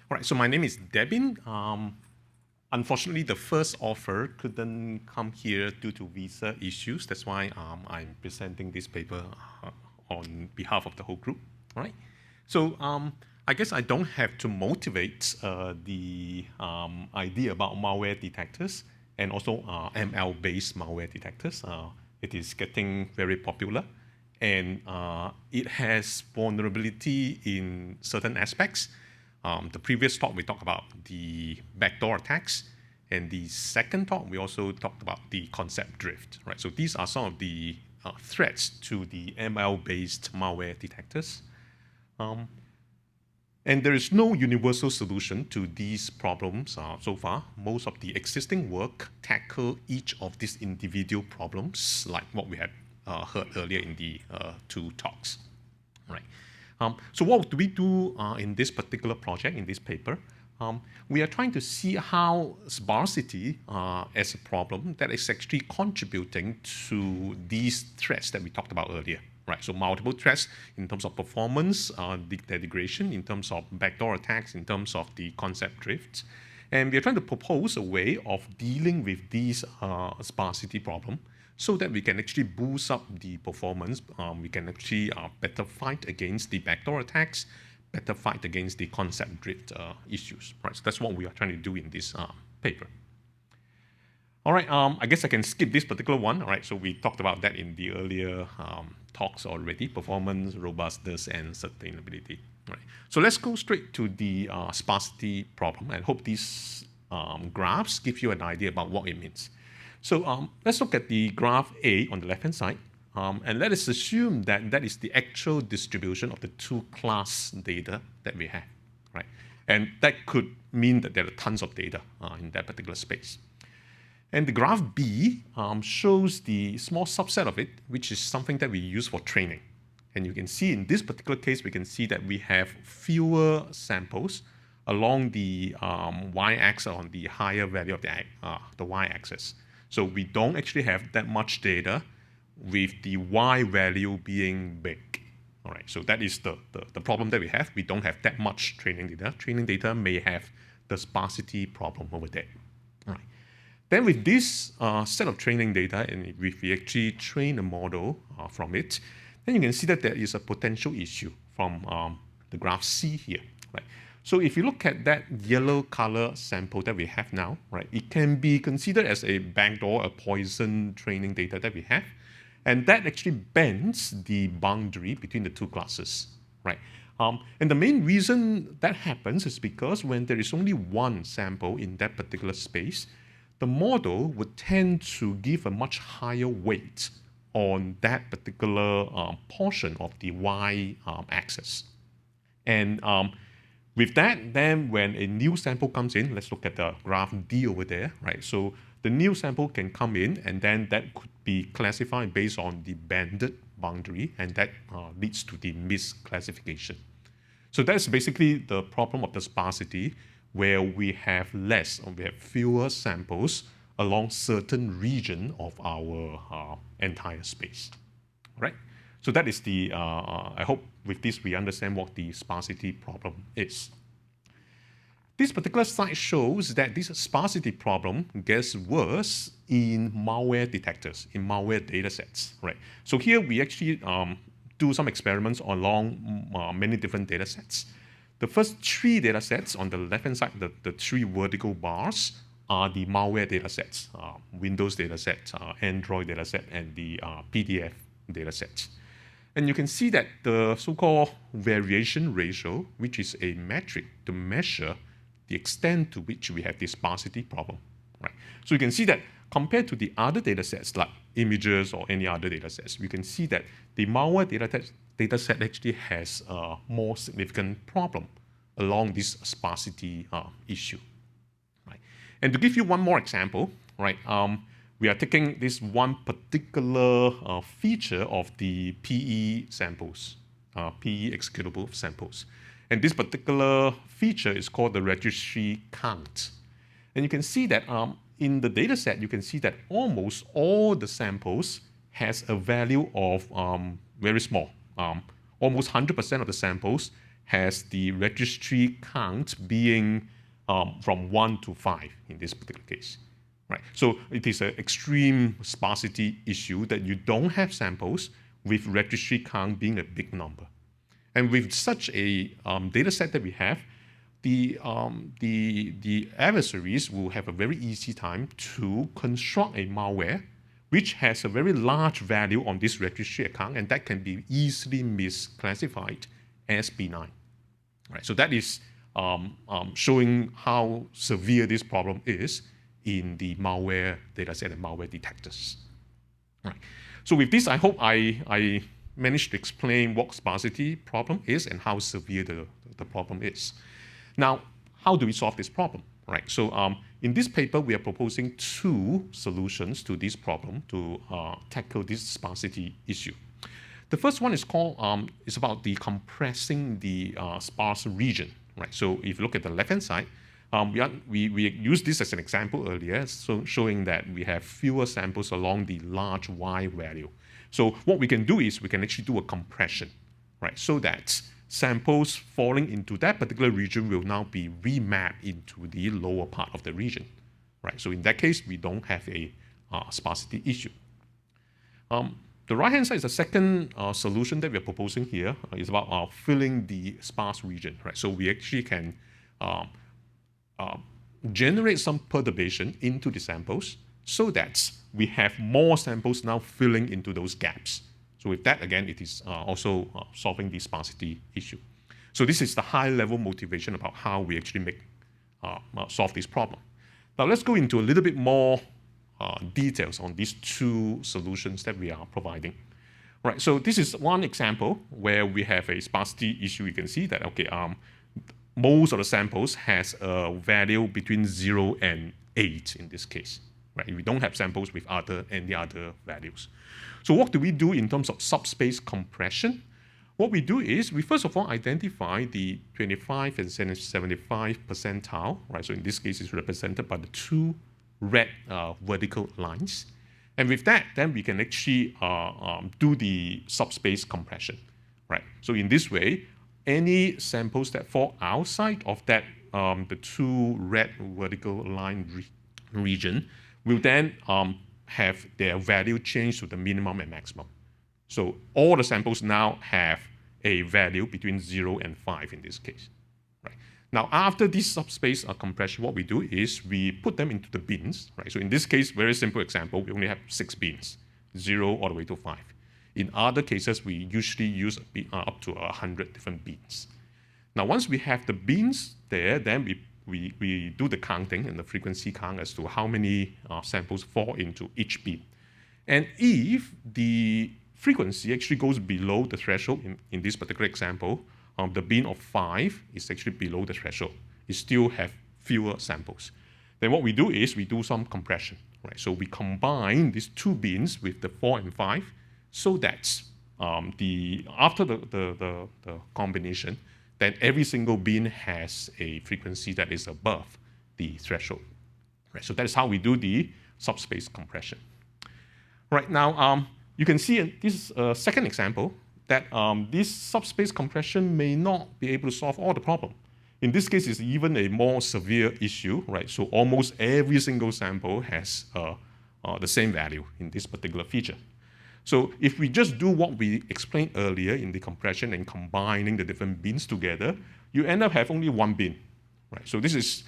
All right, so my name is Devin. Unfortunately, the first author couldn't come here due to visa issues. That's why I'm presenting this paper on behalf of the whole group. All right. So I guess I don't have to motivate the idea about malware detectors and also ML-based malware detectors. It is getting very popular, and it has vulnerability in certain aspects. The previous talk, we talked about the backdoor attacks. And the second talk, we also talked about the concept drift, right? So these are some of the threats to the ML-based malware detectors. And there is no universal solution to these problems so far. Most of the existing work tackle each of these individual problems, like what we had heard earlier in the two talks, right? So what do we do in this particular project, in this paper? We are trying to see how sparsity as a problem that is actually contributing to these threats that we talked about earlier, right? So multiple threats in terms of performance, degradation, in terms of backdoor attacks, in terms of the concept drift. And we are trying to propose a way of dealing with these sparsity problem so that we can actually boost up the performance. We can actually better fight against the backdoor attacks, better fight against the concept drift issues. Right, so that's what we are trying to do in this paper. All right, I guess I can skip this particular one. All right, so we talked about that in the earlier talks already: performance, robustness, and sustainability. All right, so let's go straight to the sparsity problem. I hope these graphs give you an idea about what it means. So let's look at the graph A on the left-hand side, and let us assume that that is the actual distribution of the two class data that we have, right? And that could mean that there are tons of data in that particular space. And the graph B shows the small subset of it, which is something that we use for training. And you can see in this particular case, we can see that we have fewer samples along the y-axis, on the higher value of the y-axis. So we don't actually have that much data with the y value being big. All right, so that is the problem that we have. We don't have that much training data. Training data may have the sparsity problem over there. All right. Then with this set of training data, and if we actually train a model from it, then you can see that there is a potential issue from the graph C here. Right? So if you look at that yellow color sample that we have now, right, it can be considered as a backdoor, a poison training data that we have. And that actually bends the boundary between the two classes, right? And the main reason that happens is because when there is only one sample in that particular space, the model would tend to give a much higher weight on that particular portion of the y-axis. And with that, then when a new sample comes in, let's look at the graph D over there, right? So the new sample can come in, and then that could be classified based on the banded boundary, and that leads to the misclassification. So that's basically the problem of the sparsity, where we have fewer samples along certain region of our entire space, right? So that is the, I hope with this we understand what the sparsity problem is. This particular slide shows that this sparsity problem gets worse in malware detectors, in malware datasets, right? So here we actually do some experiments along many different datasets. The first three datasets on the left-hand side, the three vertical bars, are the malware datasets, Windows dataset, Android dataset, and the PDF dataset. And you can see that the so-called variation ratio, which is a metric to measure the extent to which we have this sparsity problem, right? So you can see that compared to the other datasets like images or any other datasets, we can see that the malware dataset actually has a more significant problem along this sparsity issue, right? And to give you one more example, right? We are taking this one particular feature of the PE samples, PE executable samples. And this particular feature is called the registry count. And you can see that in the data set, you can see that almost all the samples has a value of very small. Almost 100% of the samples has the registry count being from 1 to 5 in this particular case. Right. So it is an extreme sparsity issue that you don't have samples with registry count being a big number. And with such a data set that we have, the adversaries will have a very easy time to construct a malware which has a very large value on this registry account, and that can be easily misclassified as benign. Right. So that is showing how severe this problem is in the malware dataset and malware detectors. Right. So with this, I hope I managed to explain what sparsity problem is and how severe the problem is. Now, how do we solve this problem? Right. So in this paper, we are proposing 2 solutions to this problem to tackle this sparsity issue. The first one is called is about decompressing the sparse region. Right. So if you look at the left-hand side, we used this as an example earlier, so showing that we have fewer samples along the large Y value. So what we can do is we can actually do a compression, right? So that samples falling into that particular region will now be remapped into the lower part of the region, right? So in that case, we don't have a sparsity issue. The right-hand side is the second solution that we are proposing here. Is about filling the sparse region, right? So we actually can generate some perturbation into the samples so that we have more samples now filling into those gaps. So with that, again, it is also solving the sparsity issue. So this is the high-level motivation about how we actually solve this problem. Now let's go into a little bit more details on these 2 solutions that we are providing. Right, so this is one example where we have a sparsity issue. You can see that, okay, most of the samples has a value between 0 and 8 in this case. Right? We don't have samples with any other values. So what do we do in terms of subspace compression? What we do is we first of all identify the 25 and 75 percentile. Right? So in this case, it's represented by the 2 red vertical lines. And with that, then we can actually do the subspace compression. Right? So in this way, any samples that fall outside of that the 2 red vertical line region will then have their value changed to the minimum and maximum. So all the samples now have a value between 0 and 5 in this case. Right. Now, after this subspace compression, what we do is we put them into the bins. Right. So in this case, very simple example, we only have 6 bins, 0 all the way to 5. In other cases, we usually use up to 100 different bins. Now, once we have the bins there, then we do the counting and the frequency count as to how many samples fall into each bin. And if the frequency actually goes below the threshold, in this particular example, the bin of 5 is actually below the threshold. It still have fewer samples. Then what we do is we do some compression. Right? So we combine these 2 bins with the 4 and 5, so that after the combination, then every single bin has a frequency that is above the threshold. Right, so that is how we do the subspace compression. Right now, you can see in this second example that this subspace compression may not be able to solve all the problem. In this case, it's even a more severe issue, right? So almost every single sample has the same value in this particular feature. So if we just do what we explained earlier in the compression and combining the different bins together, you end up having only 1 bin. Right? So this is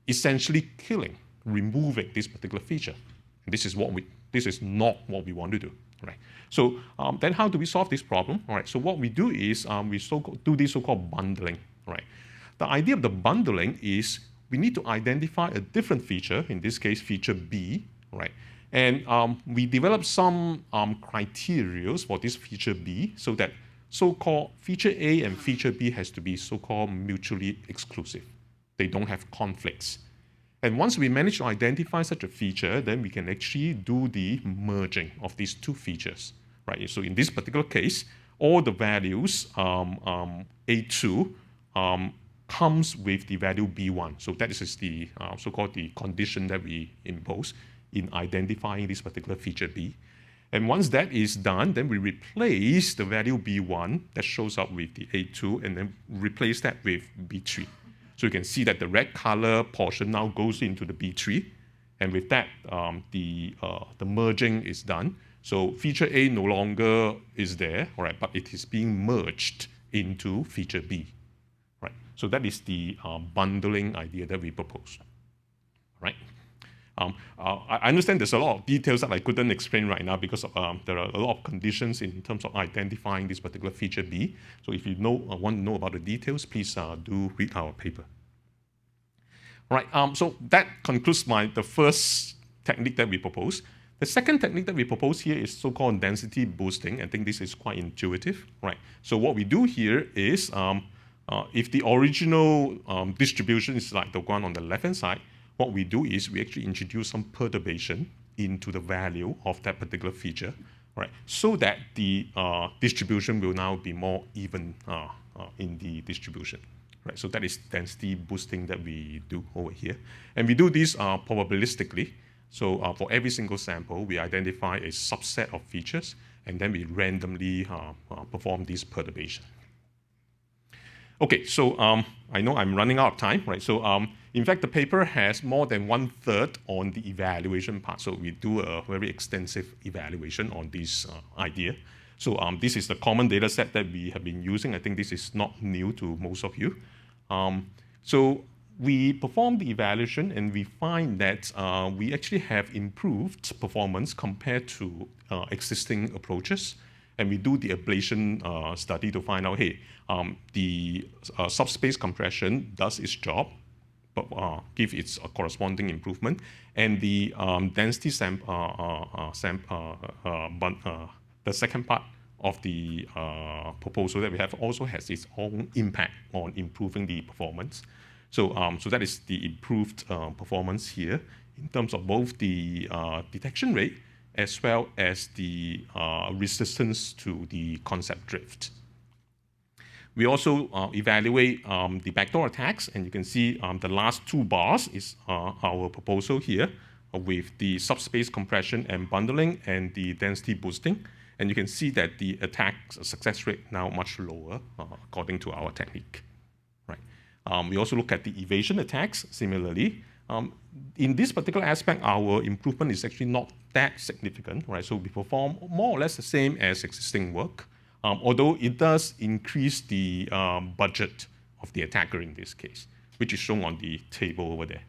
essentially removing this particular feature. And this is not what we want to do. Right? So then how do we solve this problem? All right, so what we do is we do this so-called bundling. Right? The idea of the bundling is we need to identify a different feature, in this case feature B, right? And we develop some criteria for this feature B, so that so-called feature A and feature B has to be so-called mutually exclusive. They don't have conflicts. And once we manage to identify such a feature, then we can actually do the merging of these 2 features. Right? So in this particular case, all the values A2 comes with the value B1. So that is the so-called the condition that we impose in identifying this particular feature B. And once that is done, then we replace the value B1 that shows up with the A2 and then replace that with B3. So you can see that the red color portion now goes into the B3. And with that, the merging is done. So feature A no longer is there, all right, but it is being merged into feature B. Right. So that is the bundling idea that we propose. Right. I understand there's a lot of details that I couldn't explain right now because there are a lot of conditions in terms of identifying this particular feature B. So if you want to know about the details, please do read our paper. All right. So that concludes the first technique that we propose. The second technique that we propose here is so-called density boosting. I think this is quite intuitive. Right. So what we do here is if the original distribution is like the one on the left-hand side, what we do is we actually introduce some perturbation into the value of that particular feature, right? So that the distribution will now be more even in the distribution, right? So that is density boosting that we do over here. And we do this probabilistically. So for every single sample, we identify a subset of features, and then we randomly perform this perturbation. Okay, so I know I'm running out of time, right? So in fact, the paper has more than 1/3 on the evaluation part. So we do a very extensive evaluation on this idea. So this is the common data set that we have been using. I think this is not new to most of you. So we perform the evaluation and we find that we actually have improved performance compared to existing approaches. And we do the ablation study to find out, hey, the subspace compression does its job, but give its corresponding improvement. And the density the second part of the proposal that we have also has its own impact on improving the performance. So, so that is the improved performance here in terms of both the detection rate as well as the resistance to the concept drift. We also evaluate the backdoor attacks, and you can see the last two bars is our proposal here with the subspace compression and bundling and the density boosting. And you can see that the attack success rate now much lower according to our technique. Right. We also look at the evasion attacks similarly. In this particular aspect, our improvement is actually not that significant, right? So we perform more or less the same as existing work, although it does increase the budget of the attacker in this case, which is shown on the table over there.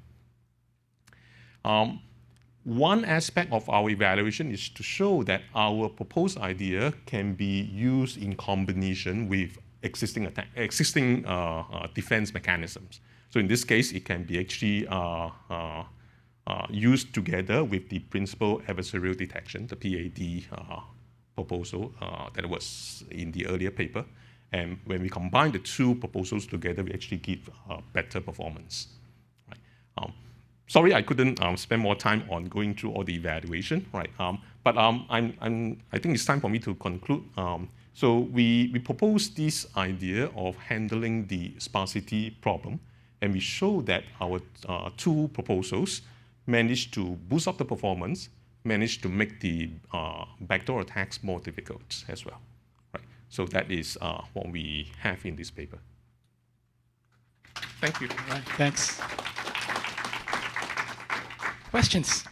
One aspect of our evaluation is to show that our proposed idea can be used in combination with existing defense mechanisms. So in this case, it can be actually used together with the principal adversarial detection, the PAD proposal that was in the earlier paper. And when we combine the two proposals together, we actually give better performance. Right. Sorry, I couldn't spend more time on going through all the evaluation, right? But I think it's time for me to conclude. So we propose this idea of handling the sparsity problem, and we show that our two proposals managed to boost up the performance, managed to make the backdoor attacks more difficult as well. Right. So that is what we have in this paper. Thank you. All right, thanks. Questions?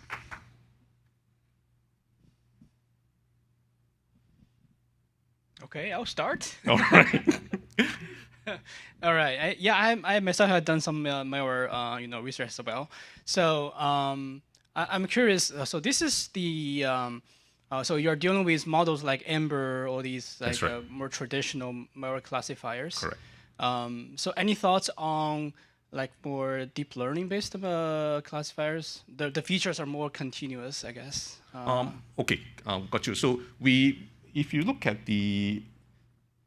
Okay, I'll start. All right. All right. I myself have done some malware, research as well. So I'm curious. So this is the so you're dealing with models like Ember or these like right. more traditional malware classifiers. Correct. So any thoughts on like more deep learning based classifiers? The features are more continuous, I guess. Okay, got you. So if you look at the,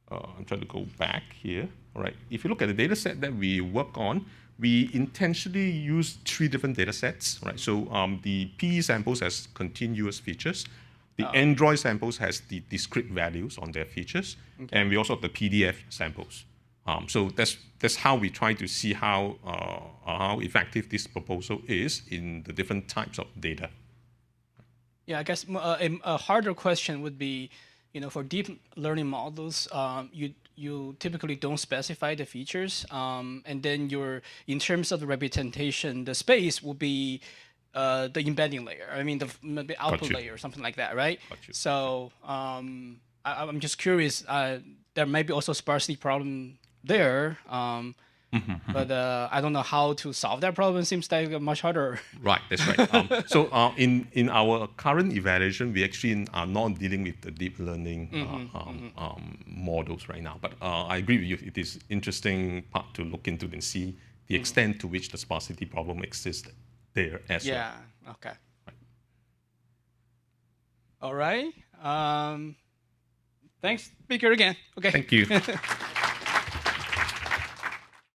I'm trying to go back here. All right. If you look at the data set that we work on, we intentionally use 3 different data sets, right? So the PE samples has continuous features. The Android samples has the discrete values on their features. Okay. And we also have the PDF samples. So that's how we try to see how effective this proposal is in the different types of data. Yeah, I guess a harder question would be, for deep learning models, you typically don't specify the features, and then in terms of the representation, the space will be the embedding layer. I mean, the output layer or something like that, right? Got you. So I'm just curious. There may be also sparsity problem there. But I don't know how to solve that problem. It seems like much harder. Right, that's right. So in our current evaluation, we actually are not dealing with the deep learning models right now. But I agree with you. It is interesting part to look into and see the extent to which the sparsity problem exists there as well. Yeah. Okay. All right. Thanks, speaker again. Okay. Thank you.